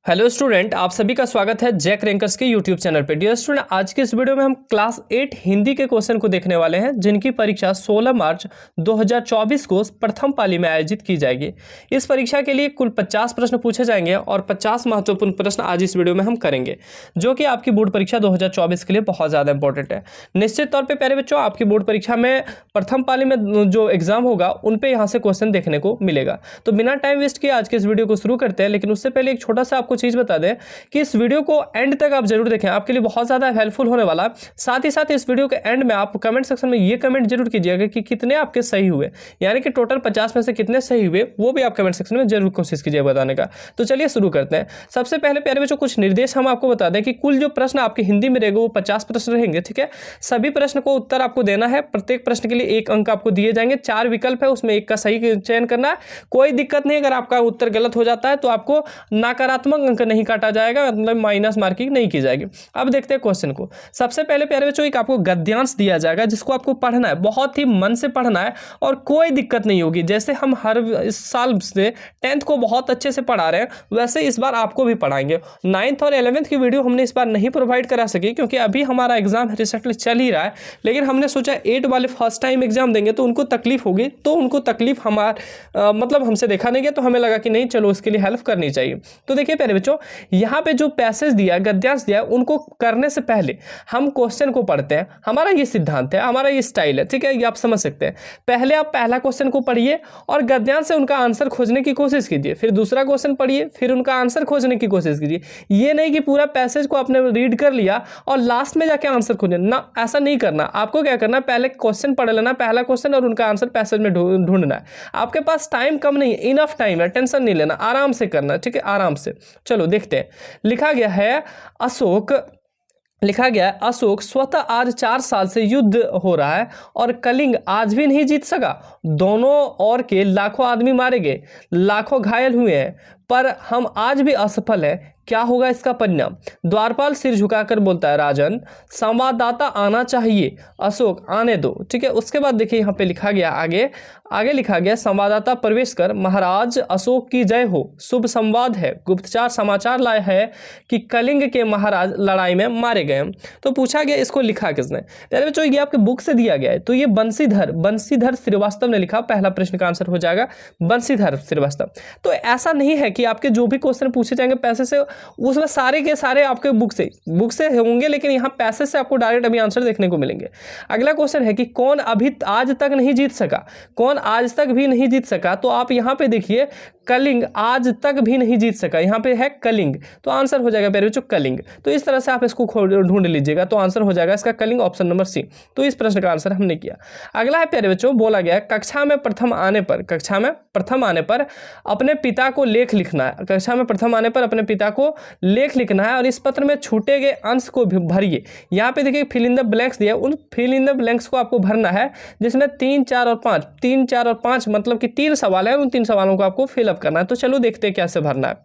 Hello student, आप सभी का स्वागत है जैक रैंकर्स के यूट्यूब चैनल पे। डियर स्टूडेंट, आज के इस वीडियो में हम क्लास 8 हिंदी के क्वेश्चन को देखने वाले हैं, जिनकी परीक्षा 16 मार्च 2024 को प्रथम पाली में आयोजित की जाएगी। इस परीक्षा के लिए कुल 50 प्रश्न पूछे जाएंगे और 50 महत्वपूर्ण प्रश्न आज इस वीडियो में हम करेंगे, जो कि आपकी बोर्ड परीक्षा 2024 के लिए बहुत ज़्यादा इंपॉर्टेंट है। निश्चित तौर पर प्यारे बच्चों, आपकी बोर्ड परीक्षा में प्रथम पाली में जो एग्जाम होगा उन पर यहाँ से क्वेश्चन देखने को मिलेगा। तो बिना टाइम वेस्ट किए आज के इस वीडियो को शुरू करते हैं, लेकिन उससे पहले एक छोटा सा आपको चीज बता दें कि इस वीडियो को एंड तक आप जरूर देखें, आपके लिए बहुत ज्यादा हेल्पफुल होने वाला। साथ ही साथ इस वीडियो के एंड में आप कमेंट सेक्शन में ये कमेंट जरूर कीजिएगा कि कितने आपके सही हुए, यानी कि टोटल 50 में से कितने सही हुए वो भी आप कमेंट सेक्शन में जरूर कोशिश कीजिए बताने का। तो चलिए शुरू करते हैं। सबसे पहले प्यारे बच्चों कुछ निर्देश हम आपको बता दें कि कुल जो प्रश्न आपके हिंदी में रहेगा वो 50 प्रश्न रहेंगे, ठीक है। सभी प्रश्न को उत्तर आपको देना है। प्रत्येक प्रश्न के लिए 1 अंक आपको दिए जाएंगे। 4 विकल्प है, उसमें 1 का सही चयन करना है। कोई दिक्कत नहीं, अगर आपका उत्तर गलत हो जाता है तो आपको नकारात्मक अंक नहीं काटा जाएगा, मतलब माइनस मार्किंग नहीं की जाएगी। अब देखते हैं क्वेश्चन को। सबसे पहले प्यारे बच्चों एक आपको गद्यांश दिया जाएगा, जिसको आपको पढ़ना है, बहुत ही मन से पढ़ना है और कोई दिक्कत नहीं होगी। जैसे हम हर इस साल से 10th को बहुत अच्छे से पढ़ा रहे हैं, वैसे इस बार आपको भी पढ़ाएंगे। 9th और 11th की वीडियो हमने इस बार नहीं प्रोवाइड करा सकी, क्योंकि अभी हमारा एग्जाम रिसेंटली चल ही रहा है। लेकिन हमने सोचा 8 वाले फर्स्ट टाइम एग्जाम देंगे तो उनको तकलीफ होगी, तो उनको तकलीफ मतलब हमसे देखा नहीं गया, तो हमें लगा कि नहीं, चलो इसके लिए हेल्प करनी चाहिए। तो देखिए प्यारे बच्चों, यहाँ पे जो पैसेज दिया, गद्यांश दिया, उनको करने से पहले हम क्वेश्चन को पढ़ते हैं। हमारा ये सिद्धांत है, हमारा ये स्टाइल है, ठीक है, ये आप समझ सकते हैं। पहले आप पहला क्वेश्चन को पढ़िए और गद्यांश से उनका आंसर खोजने की कोशिश कीजिए, फिर दूसरा क्वेश्चन पढ़िए, फिर उनका आंसर खोजने की कोशिश कीजिए। ये नहीं कि पूरा पैसेज को आपने रीड कर लिया और लास्ट में जाके आंसर खोजने ना, ऐसा नहीं करना। आपको क्या करना, पहले क्वेश्चन पढ़ लेना, पहला क्वेश्चन, और उनका आंसर पैसेज में ढूंढना है। आपके पास टाइम कम नहीं है, इनफ टाइम है, टेंशन नहीं लेना, आराम से करना, ठीक है, आराम से। चलो देखते हैं। लिखा गया है अशोक स्वतः आज 4 साल से युद्ध हो रहा है और कलिंग आज भी नहीं जीत सका। दोनों ओर के लाखों आदमी मारे गए, लाखों घायल हुए हैं, पर हम आज भी असफल है। क्या होगा इसका परिणाम? द्वारपाल सिर झुकाकर बोलता है, राजन संवाददाता आना चाहिए। अशोक आने दो, ठीक है। उसके बाद देखिए यहाँ पे लिखा गया, आगे लिखा गया, संवाददाता प्रवेश कर, महाराज अशोक की जय हो, शुभ संवाद है, गुप्तचर समाचार लाया है कि कलिंग के महाराज लड़ाई में मारे गए। तो पूछा गया इसको लिखा किसने? यानी बच्चों ये आपके बुक से दिया गया है, तो ये बंशीधर श्रीवास्तव ने लिखा। पहला प्रश्न का आंसर हो जाएगा बंशीधर श्रीवास्तव। तो ऐसा नहीं है कि आपके जो भी क्वेश्चन पूछे जाएंगे पैसे से, उसमें सारे के सारे आपके बुक से होंगे, लेकिन यहाँ पैसे से आपको डायरेक्ट अभी आंसर देखने को मिलेंगे। अगला क्वेश्चन है कि कौन अभी आज तक नहीं जीत सका, कौन आज तक भी नहीं जीत सका। तो आप यहाँ पे देखिए, कलिंग आज तक भी नहीं जीत सका, यहाँ पे है कलिंग, तो आंसर हो जाएगा प्यारे बच्चों कलिंग। तो इस तरह से आप इसको ढूंढ लीजिएगा, तो आंसर हो जाएगा इसका कलिंग, ऑप्शन नंबर सी। तो इस प्रश्न का आंसर हमने किया। अगला है प्यारे बच्चों, बोला गया कक्षा में प्रथम आने पर अपने पिता को लेख लिखना है। कक्षा में प्रथम आने पर अपने पिता को लेख लिखना है और इस पत्र में छूटे गए अंश को भी भरिए। यहाँ पे देखिए फिल इन द ब्लैंक्स दिया, उन फिल इन द ब्लैंक्स को आपको भरना है, जिसमें 3, 4 और 5 मतलब कि 3 सवाल है, उन 3 सवालों को आपको फिलअप करना है। तो चलो देखते हैं कैसे भरना है।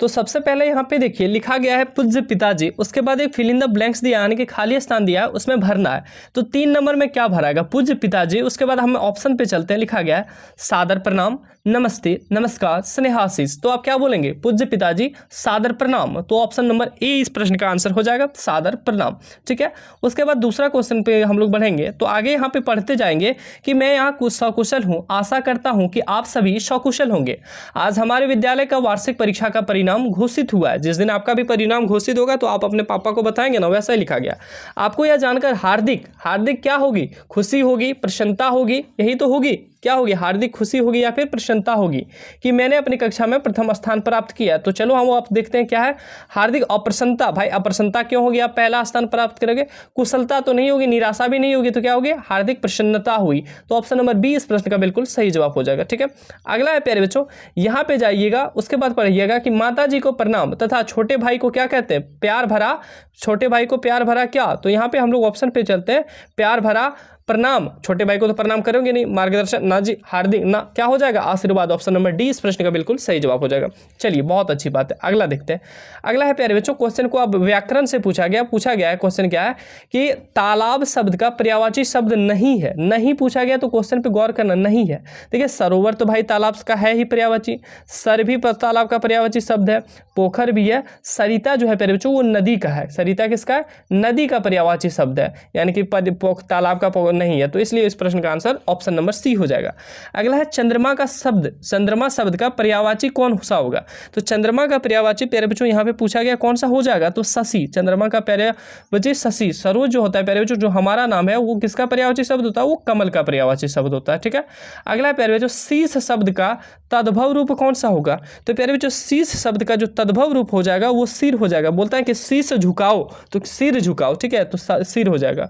तो सबसे पहले यहाँ पे देखिए लिखा गया है पूज्य पिताजी, उसके बाद एक फिल इन द ब्लैंक्स दिया, यानी कि खाली स्थान दिया है, उसमें भरना है। तो 3 नंबर में क्या भराएगा? पूज्य पिताजी। उसके बाद हम ऑप्शन पे चलते हैं। लिखा गया है सादर प्रणाम, नमस्ते, नमस्कार, स्नेहाशीष। तो आप क्या बोलेंगे? पूज्य पिताजी सादर प्रणाम। तो ऑप्शन नंबर ए इस प्रश्न का आंसर हो जाएगा, सादर प्रणाम, ठीक है। उसके बाद दूसरा क्वेश्चन पे हम लोग बढ़ेंगे, तो आगे यहाँ पे पढ़ते जाएंगे कि मैं यहाँ सकुशल हूँ, आशा करता हूँ कि आप सभी सकुशल होंगे। आज हमारे विद्यालय का वार्षिक परीक्षा का परिणाम घोषित हुआ है। जिस दिन आपका भी परिणाम घोषित होगा तो आप अपने पापा को बताएंगे ना, वैसा ही लिखा गया। आपको यह जानकर हार्दिक क्या होगी? खुशी होगी, प्रसन्नता होगी, यही तो होगी। क्या होगी? हार्दिक खुशी होगी या फिर प्रसन्नता होगी कि मैंने अपनी कक्षा में प्रथम स्थान प्राप्त किया। तो चलो हम आप देखते हैं क्या है। हार्दिक अप्रसन्नता, भाई अप्रसन्नता क्यों होगी? आप पहला स्थान प्राप्त करोगे। कुशलता तो नहीं होगी, निराशा भी नहीं होगी, तो क्या होगी? हार्दिक प्रसन्नता हुई। तो ऑप्शन नंबर बी इस प्रश्न का बिल्कुल सही जवाब हो जाएगा, ठीक है। अगला है प्यारे बच्चों, यहाँ पे जाइएगा, उसके बाद पढ़िएगा कि माता जी को प्रणाम तथा छोटे भाई को क्या कहते हैं? प्यार भरा। छोटे भाई को प्यार भरा क्या? तो यहाँ पे हम लोग ऑप्शन पे चलते हैं, प्यार भरा प्रणाम, छोटे भाई को तो प्रणाम करोगे नहीं, मार्गदर्शन ना जी, हार्दिक ना, क्या हो जाएगा आशीर्वाद, ऑप्शन नंबर डी इस प्रश्न का बिल्कुल सही जवाब हो जाएगा। चलिए बहुत अच्छी बात है, अगला देखते हैं। अगला है प्यारे बच्चों, क्वेश्चन को अब व्याकरण से पूछा गया है। क्वेश्चन क्या है कि तालाब शब्द का पर्यायवाची शब्द नहीं है, नहीं पूछा गया तो क्वेश्चन पे गौर करना, नहीं है। देखिए सरोवर तो भाई तालाब का है ही पर्यायवाची, सर भी तालाब का पर्यायवाची शब्द है, पोखर भी है, सरिता जो है प्यारे बच्चों वो नदी का है, सरिता किसका है, नदी का पर्यायवाची शब्द है, यानी कि तालाब का नहीं है, तो इसलिए इस प्रश्न का आंसर ऑप्शन नंबर सी हो जाएगा। अगला है चंद्रमा का शब्द, चंद्रमा शब्द का पर्यायवाची कौन सा होगा, तो चंद्रमा का पर्यायवाची प्यारे बच्चों यहाँ पे पूछा गया कौन सा हो जाएगा, तो शशि, चंद्रमा का पर्यायवाची शशि। सरोज जो होता है प्यारे बच्चों जो हमारा नाम है वो किसका पर्यायवाची शब्द होता है, वो कमल का पर्यायवाची शब्द होता है, ठीक है। अगला प्यारे बच्चों शीश शब्द का तद्भव रूप कौन सा होगा, तो प्यारे बच्चों शीश शब्द का जो तद्भव रूप हो जाएगा वो सिर हो जाएगा, बोलता है कि शीश झुकाओ तो सिर झुकाओ, ठीक है, तो सिर हो जाएगा।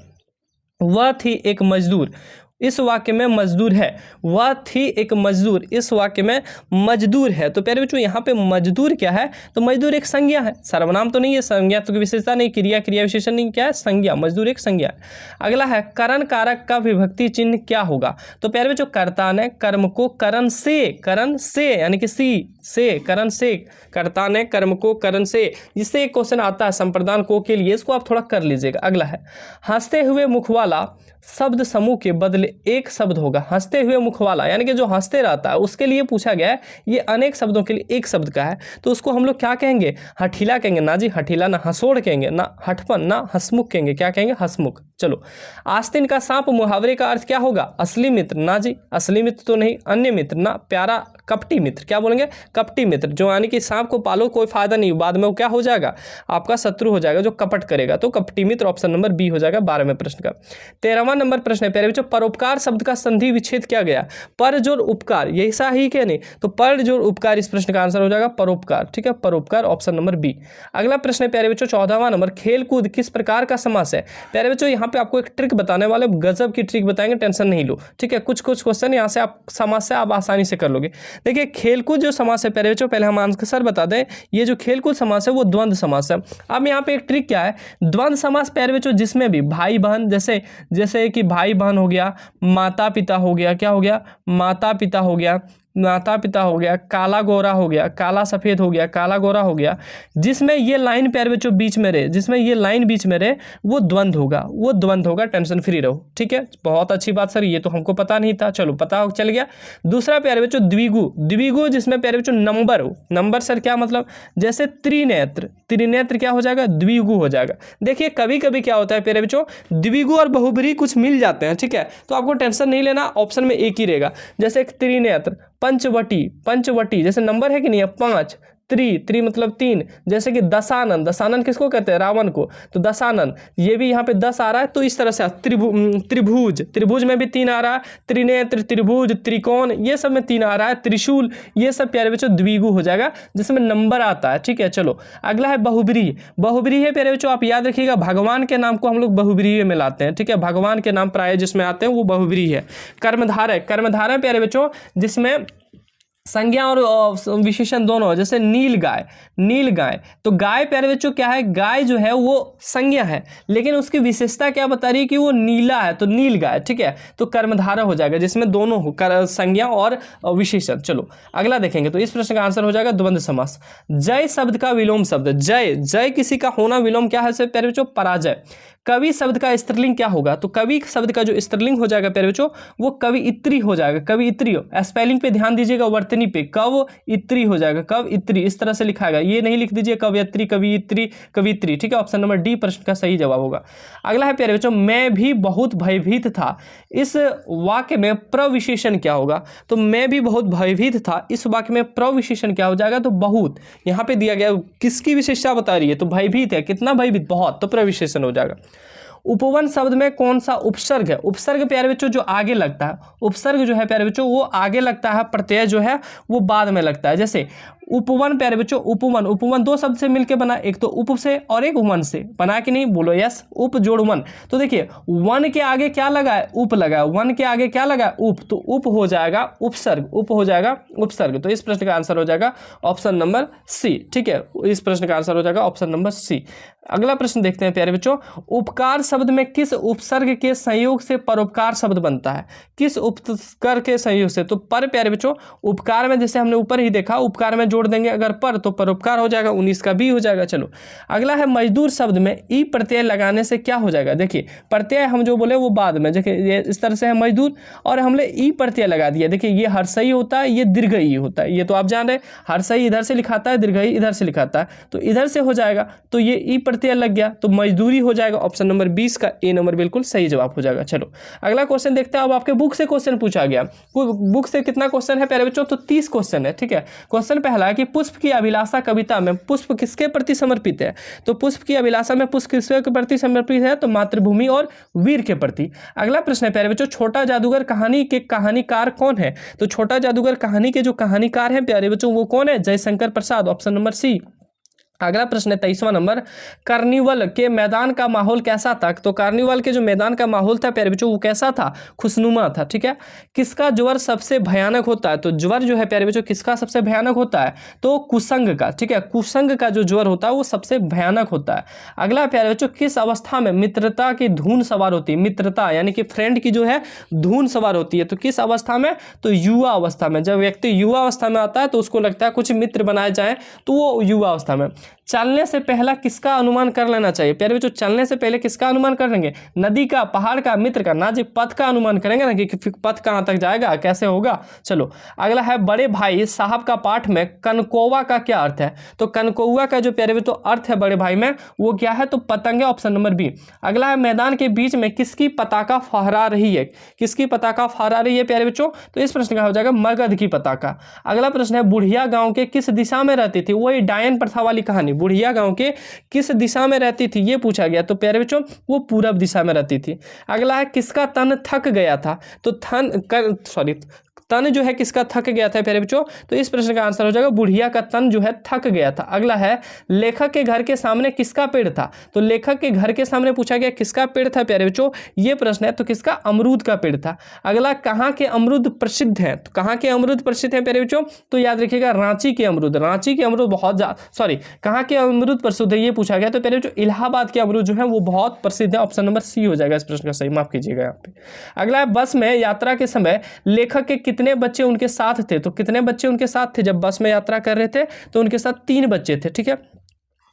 वह थी एक मजदूर, इस वाक्य में मजदूर है, वह थी एक मजदूर, इस वाक्य में मजदूर है, तो प्यारे बच्चों यहाँ पे मजदूर क्या है, तो मजदूर एक संज्ञा है, सर्वनाम तो नहीं है, संज्ञा तो विशेषता नहीं, क्रिया विशेषण नहीं, क्या है संज्ञा, मजदूर एक संज्ञा है। अगला है करण कारक का विभक्ति चिन्ह क्या होगा, तो प्यारे बच्चों कर्ता ने कर्म को करण से यानी कि से करण से, कर्ता ने कर्म को करण से, जिससे एक क्वेश्चन आता है संप्रदान को के लिए, इसको आप थोड़ा कर लीजिएगा। अगला है हंसते हुए मुख वाला शब्द समूह के बदले एक शब्द होगा, हंसते हुए मुख वाला यानी कि जो हंसते रहता है उसके लिए पूछा गया है, ये अनेक शब्दों के लिए एक शब्द का है, तो उसको हम लोग क्या कहेंगे, हठीला कहेंगे ना जी, हठीला ना, हंसोड़ कहेंगे ना, हठपन ना, हंसमुख कहेंगे, क्या कहेंगे, हंसमुख। चलो आस्तीन का सांप मुहावरे का अर्थ क्या होगा, असली मित्र ना जी, असली मित्र तो नहीं, अन्य मित्र ना, प्यारा कपटी मित्र, क्या बोलेंगे, कपटी मित्र, जो यानी कि सांप को पालो कोई फायदा नहीं, बाद में वो क्या हो जाएगा, आपका शत्रु हो जाएगा, जो कपट करेगा, तो कपटी मित्र ऑप्शन नंबर बी हो जाएगा 12वें प्रश्न का। 13वां नंबर प्रश्न है प्यारे बच्चों, परोपकार शब्द का संधि विच्छेद किया गया, पर जोड़ उपकार, यही सही क्या नहीं, तो पर जोड़ उपकार इस प्रश्न का आंसर हो जाएगा परोपकार, ठीक है, परोपकार ऑप्शन नंबर बी। अगला प्रश्न है प्यारे बच्चों 14वां नंबर, खेल कूद किस प्रकार का समास है, प्यारे बच्चों यहाँ पे आपको एक ट्रिक बताने वाले, गजब की ट्रिक बताएंगे, टेंशन नहीं लो, ठीक है, कुछ क्वेश्चन यहाँ से आप समास से आप आसानी से कर लोगे। देखिए खेलकूद जो समास है प्यारे बच्चों, पहले हम आंसर बता दें, ये जो खेलकूद समास है वो द्वंद्व समास है। अब यहाँ पे एक ट्रिक क्या है, द्वंद्व समास प्यारे बच्चों जिसमें भी भाई बहन, जैसे कि भाई बहन हो गया, माता पिता हो गया, क्या हो गया, माता पिता हो गया, माता पिता हो गया, काला गोरा हो गया, काला सफ़ेद हो गया, काला गोरा हो गया, जिसमें ये लाइन प्यारे बच्चों बीच में रहे, जिसमें ये लाइन बीच में रहे वो द्वंद्व होगा, वो द्वंद्व होगा, टेंशन फ्री रहो, ठीक है। बहुत अच्छी बात सर, ये तो हमको पता नहीं था, चलो पता चल गया। दूसरा प्यारे बच्चों द्विगु जिसमें प्यारे बच्चों नंबर हो, नंबर सर क्या मतलब, जैसे त्रिनेत्र क्या हो जाएगा, द्विगु हो जाएगा। देखिए कभी कभी क्या होता है प्यारे बच्चों, द्विगु और बहुब्रीहि कुछ मिल जाते हैं, ठीक है, तो आपको टेंशन नहीं लेना, ऑप्शन में एक ही रहेगा, जैसे एक त्रिनेत्र, पंचवटी जैसे नंबर है कि नहीं है, 5, त्रि मतलब 3, जैसे कि दशानन किसको कहते हैं, रावण को, तो दशानन, ये भी यहाँ पे 10 आ रहा है, तो इस तरह से त्रिभुज में भी 3 आ रहा है, त्रिनेत्र, त्रिभुज, त्रिकोण, ये सब में 3 आ रहा है, त्रिशूल, ये सब प्यारे बच्चों द्विगु हो जाएगा जिसमें नंबर आता है, ठीक है। चलो अगला है बहुब्रीहि है प्यारे बच्चों, आप याद रखिएगा भगवान के नाम को हम लोग बहुब्रीहि में लाते हैं, ठीक है, भगवान के नाम प्राय जिसमें आते हैं वो बहुब्रीहि है। कर्मधारय प्यारे बच्चों जिसमें संज्ञा और विशेषण दोनों, जैसे नील गाय, तो गाय प्यारे बच्चों क्या है, गाय जो है वो संज्ञा है, लेकिन उसकी विशेषता क्या बता रही है कि वो नीला है, तो नील गाय, ठीक है, तो कर्मधारय हो जाएगा जिसमें दोनों हो, संज्ञा और विशेषण। चलो अगला देखेंगे, तो इस प्रश्न का आंसर हो जाएगा द्वंद्व समास। जय शब्द का विलोम शब्द, जय किसी का होना विलोम क्या है प्यारे बच्चों, पराजय। कवि शब्द का स्त्रीलिंग क्या होगा, तो कवि शब्द का जो स्त्रीलिंग हो जाएगा प्यारे बच्चों वो कवियत्री हो जाएगा, कवियत्री हो, स्पेलिंग पे ध्यान दीजिएगा, वर्तनी पे, कवियत्री हो जाएगा, कवियत्री इस तरह से लिखाएगा, ये नहीं लिख दीजिए कवियत्री, कवियत्री, ठीक है, ऑप्शन नंबर डी प्रश्न का सही जवाब होगा। अगला है प्यारे बच्चों, मैं भी बहुत भयभीत था, इस वाक्य में प्रविशेषण क्या होगा, तो मैं भी बहुत भयभीत था, इस वाक्य में प्रविशेषण क्या हो जाएगा, तो बहुत, यहाँ पे दिया गया किसकी विशेषता बता रही है, तो भयभीत है, कितना भयभीत, बहुत, तो प्रविशेषण हो जाएगा। उपवन शब्द में कौन सा उपसर्ग है, उपसर्ग प्यारे बच्चों जो आगे लगता है, उपसर्ग जो है प्यारे बच्चों वो आगे लगता है, प्रत्यय जो है वो बाद में लगता है, जैसे उपवन प्यारे बच्चों, उपवन, उपवन दो शब्द से मिलकर बना, एक तो उप से और एक वन से बना कि नहीं, बोलो यस, उप जोड़ वन। तो देखिए वन के आगे क्या लगा है, उप लगा है, वन के आगे क्या लगा है, उप, तो उप हो जाएगा उपसर्ग, उप हो जाएगा उपसर्ग। तो इस प्रश्न का आंसर हो जाएगा ऑप्शन नंबर सी। ठीक है, इस प्रश्न का आंसर हो जाएगा ऑप्शन नंबर सी। अगला प्रश्न देखते हैं प्यारे बच्चों, उपकार शब्द में किस उपसर्ग के संयोग से परोपकार शब्द बनता है, किस उपसर्ग के संयोग से, तो पर प्यारे बच्चों, उपकार में जैसे हमने ऊपर ही देखा, उपकार में जोड़ देंगे अगर पर तो परोपकार हो जाएगा, 19 का बी हो जाएगा। चलो अगला है मजदूर शब्द में ई प्रत्यय लगाने से क्या हो जाएगा। देखिए प्रत्यय हम जो बोले वो बाद में, देखिए ये इस तरह से है मजदूर और हमने ई प्रत्यय लगा दिया। देखिए ये हर्षई होता है, ये दीर्घई होता है, ये तो आप जान रहे, हर्षई इधर से लिखाता है, दीर्घई इधर से लिखाता है, तो इधर से हो जाएगा, तो ये ई प्रत्यय लग गया तो मजदूरी हो जाएगा। ऑप्शन नंबर 20 का ए नंबर बिल्कुल सही जवाब हो जाएगा। चलो अगला क्वेश्चन देखते हैं। अब आपके बुक से क्वेश्चन पूछा गया, बुक से कितना क्वेश्चन है प्यारे बच्चों, तो 30 क्वेश्चन है। ठीक है, क्वेश्चन पहला है कि पुष्प की अभिलाषा कविता में पुष्प किसके प्रति समर्पित है, तो पुष्प की अभिलाषा में पुष्प किसके प्रति समर्पित है, तो मातृभूमि और वीर के प्रति। अगला प्रश्न है प्यारे बच्चों, छोटा जादूगर कहानी के कहानीकार कौन है, तो छोटा जादूगर कहानी के जो कहानीकार हैं प्यारे बच्चों वो कौन है, Jaishankar Prasad, option number C. अगला प्रश्न है 23वां नंबर, कार्निवल के मैदान का माहौल कैसा था, तो कार्निवल के जो मैदान का माहौल था प्यारे बच्चों वो कैसा था, खुशनुमा था। ठीक है, किसका ज्वर सबसे भयानक होता है, तो ज्वर जो है प्यारे बच्चों किसका सबसे भयानक होता है, तो कुसंग का। ठीक है, कुसंग का जो ज्वर होता है वो सबसे भयानक होता है। अगला प्यारे बच्चों, किस अवस्था में मित्रता की धून सवार होती है, मित्रता यानी कि फ्रेंड की जो है धून सवार होती है, तो किस अवस्था में, तो युवा अवस्था में। जब व्यक्ति युवा अवस्था में आता है तो उसको लगता है कुछ मित्र बनाए जाए, तो वो युवा अवस्था में। चलने से पहला किसका अनुमान कर लेना चाहिए प्यारे बच्चों, चलने से पहले किसका अनुमान कर लेंगे, नदी का, पहाड़ का, मित्र का, ना जी पथ का अनुमान करेंगे ना कि पथ कहाँ तक जाएगा, कैसे होगा। चलो अगला है, बड़े भाई साहब का पाठ में कनकौवा का क्या अर्थ है, तो कनकौवा का जो प्यारे बच्चों अर्थ है बड़े भाई में वो क्या है, तो पतंग है, ऑप्शन नंबर बी। अगला है, मैदान के बीच में किसकी पताका फहरा रही है, किसकी पताका फहरा रही है प्यारे बच्चों, तो इस प्रश्न का हो जाएगा मगध की पताका। अगला प्रश्न है, बुढ़िया गांव के किस दिशा में रहती थी, वही डायन प्रथा वाली कहानी, बुढ़िया गांव के किस दिशा में रहती थी ये पूछा गया, तो प्यारे बच्चों वो पूरब दिशा में रहती थी। अगला है, किसका तन थक गया था, तो तन जो है किसका थक गया था प्यारे बच्चों, तो इस प्रश्न का आंसर हो जाएगा बुढ़िया का तन जो है थक गया था। अगला है, लेखक के घर के सामने किसका पेड़ था, तो लेखक के घर के सामने पूछा गया किसका पेड़ था प्यारे बच्चों, ये प्रश्न है, तो किसका, अमरूद का पेड़ था। अगला, कहाँ के अमरूद प्रसिद्ध हैं, तो कहाँ के अमरूद प्रसिद्ध हैं प्यारे बच्चों, तो याद रखिएगा रांची के अमरूद, रांची के अमरूद बहुत कहाँ के अमरूद प्रसिद्ध है ये पूछा गया, तो प्यारे बच्चों इलाहाबाद के अमरूद जो है वो बहुत प्रसिद्ध है, ऑप्शन नंबर सी हो जाएगा इस प्रश्न का सही, माफ कीजिएगा यहाँ पे। अगला है, बस में यात्रा के समय लेखक के कितने बच्चे उनके साथ थे, तो कितने बच्चे उनके साथ थे जब बस में यात्रा कर रहे थे, तो उनके साथ 3 बच्चे थे। ठीक है,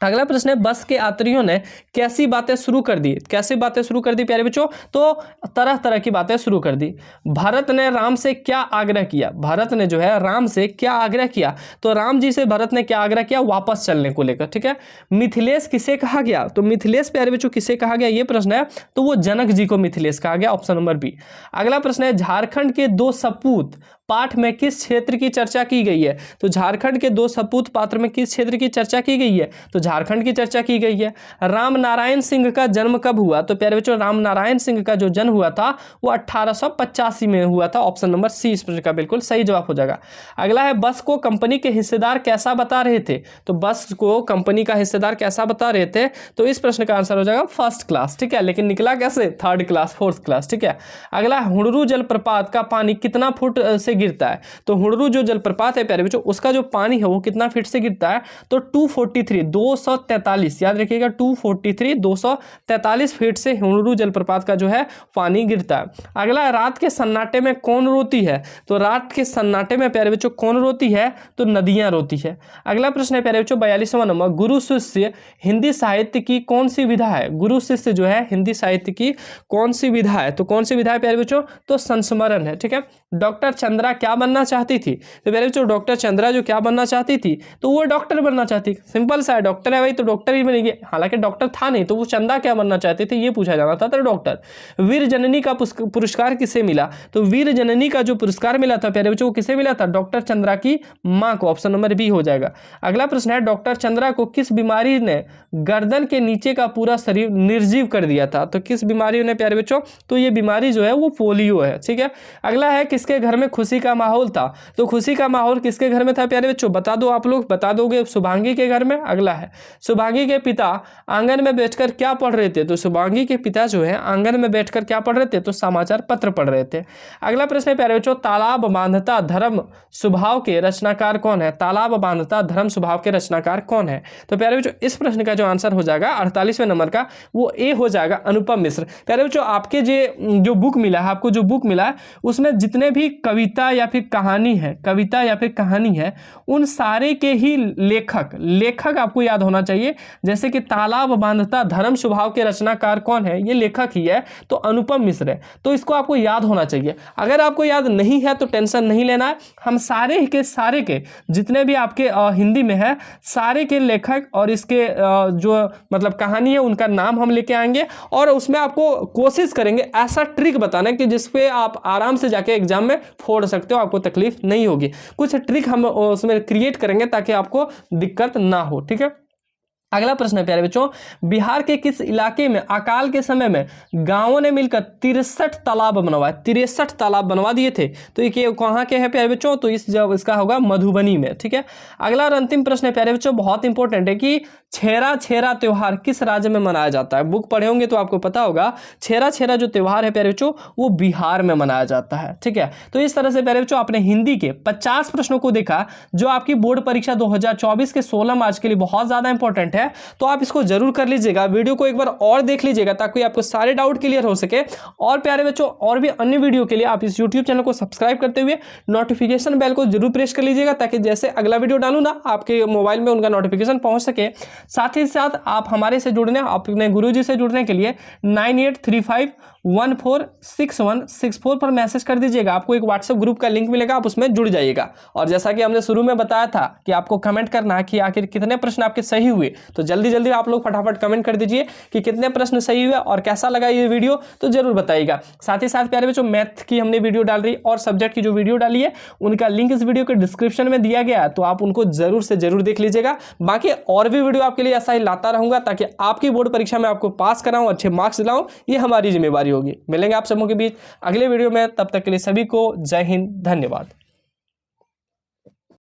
अगला प्रश्न है, बस के यात्रियों ने कैसी बातें शुरू कर दी, कैसी बातें शुरू कर दी प्यारे बच्चों, तो तरह तरह की बातें शुरू कर दी। भरत ने राम से क्या आग्रह किया, भरत ने जो है राम से क्या आग्रह किया, तो राम जी से भरत ने क्या आग्रह किया, वापस चलने को लेकर। ठीक है, मिथिलेश किसे कहा गया, तो मिथिलेश प्यारे बच्चों किसे कहा गया ये प्रश्न है, तो वो जनक जी को मिथिलेश कहा गया, ऑप्शन नंबर बी। अगला प्रश्न है, झारखंड के 2 सपूत पाठ में किस क्षेत्र की चर्चा की गई है, तो झारखंड के 2 सपूत पात्र में किस क्षेत्र की चर्चा की गई है, तो झारखंड की चर्चा की गई है। राम नारायण सिंह का जन्म कब हुआ, तो प्यारे बच्चों राम नारायण सिंह का जो जन्म हुआ था वो 1885 में हुआ था, ऑप्शन नंबर सी इस प्रश्न का बिल्कुल सही जवाब हो जाएगा। अगला है, बस को कंपनी के हिस्सेदार कैसा बता रहे थे, तो बस को कंपनी का हिस्सेदार कैसा बता रहे थे, तो इस प्रश्न का आंसर हो जाएगा फर्स्ट क्लास। ठीक है, लेकिन निकला कैसे, 3rd क्लास 4th क्लास। ठीक है, अगला, हुडरू जलप्रपात का पानी कितना फुट से गिरता है, तो हुडरू जो जलप्रपात है प्यारे बच्चों उसका जो पानी है वो कितना फीट से गिरता है, तो 243 याद रखिएगा 243 फीट से हुडरू जलप्रपात का जो है पानी गिरता है। अगला, रात के सन्नाटे में कौन रोती है, तो रात के सन्नाटे में प्यारे बच्चों कौन रोती है, तो नदियां रोती है। अगला प्रश्न है प्यारे बच्चों 42वां नंबर, गुरु शिष्य हिंदी साहित्य की कौन सी विधा है, गुरु शिष्य जो है हिंदी साहित्य की कौन सी विधा है, तो कौन सी विधा है प्यारे बच्चों, तो संस्मरण है। ठीक है, डॉक्टर चंद्रा क्या बनना चाहती थी, तो प्यारे बच्चों डॉक्टर चंद्रा जो क्या बनना चाहती थी, तो वो डॉक्टर बनना चाहती, सिंपल सा है, डॉक्टर है भाई तो डॉक्टर ही बनेगी, हालांकि डॉक्टर था नहीं तो वो चंदा क्या बनना चाहती थी ये पूछा जाना था, तो डॉक्टर। वीर जननी का पुरस्कार किसे मिला, तो वीर जननी का जो पुरस्कार मिला था प्यारे बच्चों वो किसे मिला था, डॉक्टर चंद्रा की मां को, ऑप्शन नंबर बी हो जाएगा। अगला प्रश्न है, डॉक्टर चंद्रा को किस बीमारी ने गर्दन के नीचे का पूरा शरीर निर्जीव कर दिया था, तो किस बीमारी ने प्यारे बच्चों, तो ये बीमारी जो है वो पोलियो है। ठीक है, अगला है, किसके घर में खुशी खुशी का माहौल था। तो खुशी का माहौल किसके घर में था प्यारे बच्चों, बता दो, आप लोग बता दोगे। शुभांगी के घर में। अगला है, शुभांगी के पिता आंगन में बैठकर क्या पढ़ रहे थे। तो शुभांगी के पिता जो है आंगन में बैठकर क्या पढ़ रहे थे, तो समाचार पत्र पढ़ रहे थे। अगला प्रश्न है प्यारे बच्चों, तालाब बांधता धर्म स्वभाव के रचनाकार कौन है। तालाब बांधता धर्म स्वभाव के रचनाकार कौन है। तो प्यारे बच्चों इस प्रश्न का जो आंसर हो जाएगा 48वें नंबर का, वो ए हो जाएगा, अनुपम मिश्र। प्यारे बच्चों आपके जो बुक मिला है, आपको जो बुक मिला है उसमें जितने भी कविता या फिर कहानी है, उन सारे के ही लेखक आपको याद होना चाहिए। जैसे कि तालाब बांधता धर्म स्वभाव के रचनाकार कौन है, ये लेखक ही है, तो अनुपम मिश्र है। तो इसको आपको याद होना चाहिए। अगर आपको याद नहीं है तो टेंशन नहीं लेना है, हम सारे के जितने भी आपके हिंदी में है सारे के लेखक और इसके जो मतलब कहानी है उनका नाम हम लेके आएंगे, और उसमें आपको कोशिश करेंगे ऐसा ट्रिक बताना कि जिसपे आप आराम से जाके एग्जाम में फोड़ सकते हो, आपको तकलीफ नहीं होगी। कुछ ट्रिक हम उसमें क्रिएट करेंगे ताकि आपको दिक्कत ना हो, ठीक है। अगला प्रश्न है प्यारे बच्चों, बिहार के किस इलाके में अकाल के समय में गांवों ने मिलकर 63 तालाब बनवाए। 63 तालाब बनवा दिए थे। तो ये कहाँ के हैं प्यारे बच्चों, तो इसका होगा मधुबनी में, ठीक है। अगला और अंतिम प्रश्न है प्यारे बच्चों, बहुत इंपॉर्टेंट है कि छेरा त्योहार किस राज्य में मनाया जाता है। बुक पढ़े होंगे तो आपको पता होगा, छेरा जो त्योहार है प्यारे बच्चों वो बिहार में मनाया जाता है, ठीक है। तो इस तरह से प्यारे बच्चों आपने हिंदी के 50 प्रश्नों को देखा, जो आपकी बोर्ड परीक्षा 2024 के 16 मार्च के लिए बहुत ज्यादा इंपॉर्टेंट है। तो आप इसको जरूर कर लीजिएगा, वीडियो को एक बार और देख लीजिएगा ताकि आपको सारे डाउट क्लियर हो सके। और प्यारे बच्चों और भी अन्य वीडियो के लिए आप इस YouTube चैनल को सब्सक्राइब करते हुए नोटिफिकेशन बेल को जरूर प्रेस कर लीजिएगा, ताकि जैसे अगला वीडियो डालूं ना आपके मोबाइल में उनका नोटिफिकेशन पहुंच सके। साथ ही साथ आप हमारे से जुड़ने, अपने गुरुजी से जुड़ने के लिए 9835146164 पर मैसेज कर दीजिएगा। आपको एक व्हाट्सएप ग्रुप का लिंक मिलेगा, आप उसमें जुड़ जाइएगा। और जैसा कि हमने शुरू में बताया था कि आपको कमेंट करना है कि आखिर कितने प्रश्न आपके सही हुए, तो जल्दी आप लोग फटाफट कमेंट कर दीजिए कि कितने प्रश्न सही हुए और कैसा लगा ये वीडियो, तो जरूर बताइएगा। साथ ही साथ प्यारे बच्चों मैथ की हमने वीडियो डाल रही और सब्जेक्ट की जो वीडियो डाली है उनका लिंक इस वीडियो के डिस्क्रिप्शन में दिया गया है, तो आप उनको जरूर से जरूर देख लीजिएगा। बाकी और भी वीडियो आपके लिए ऐसा ही लाता रहूंगा ताकि आपकी बोर्ड परीक्षा में आपको पास कराऊं, अच्छे मार्क्स दिलाऊं, ये हमारी जिम्मेवारी होगी। मिलेंगे आप सबों के बीच अगले वीडियो में, तब तक के लिए सभी को जय हिंद, धन्यवाद।